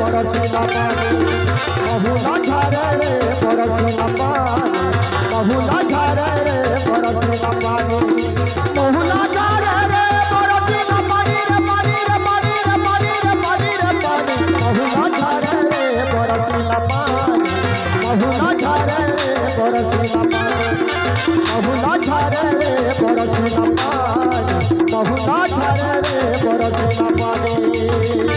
बरसिला पानी बहुला झारे रे बरसिला पानी बहुला झारे रे बरसिला पानी बहुला झारे रे बरसिला पानी रे पानी रे पानी रे पानी रे पानी रे पानी बहुला झारे रे बरसिला पानी बहुला झारे रे बरसिला पानी बहुला झारे रे बरसिला पानी बहुला झारे रे बरसिला पानी रे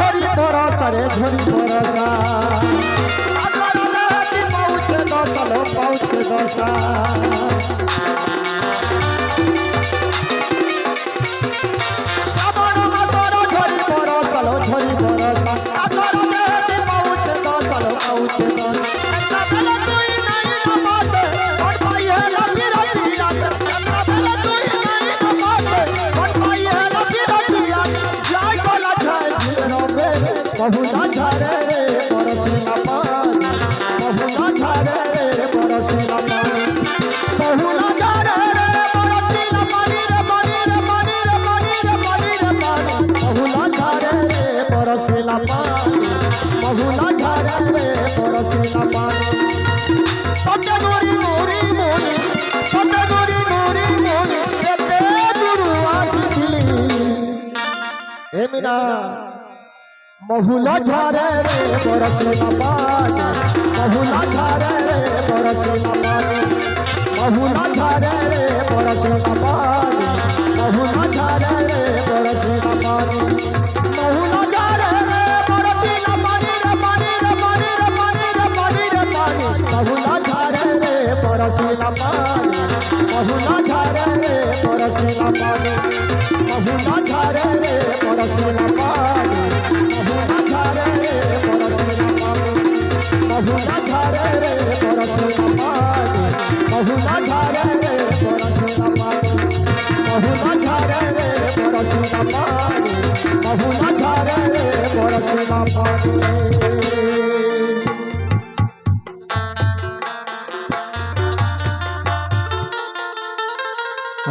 झोरी बरसा पहुँचे दसलो पहुँचे दसा श्रावण मासर झोरी बरसलो झोरी बरसा पहुँचे दसलो पहुँचे बहुला झारे रे बरसिला पानी बहुला झारे रे बरसिला पानी बहुला झारे रे बरसिला पानी रे पानी रे पानी रे पानी रे पानी रे पानी बहुला झारे रे बरसिला पानी बहुला झारे रे बरसिला पानी पते गोरी गोरी मोरी पते गोरी गोरी मोरी केते दुरुआस दिली ए मीना बहुला झारे रे बरसिला पानी बहुला झारे रे बरसिला पानी बहुला झारे रे बरसिला पानी बहुला झारे रे बरसिला पानी बहुला झारे रे बरसिला पानी रे पानी रे पानी रे पानी रे पानी रे पानी बहुला झारे रे बरसिला पानी बहुला झारे रे बरसिला पानी बहुला झारे रे बरसिला पानी बहुला झारे रे बरसिला पानी बहुला झारे रे बरसिला पानी बहुला झारे रे बरसिला पानी बहुला झारे रे बरसिला पानी बहुला झारे रे बरसिला पानी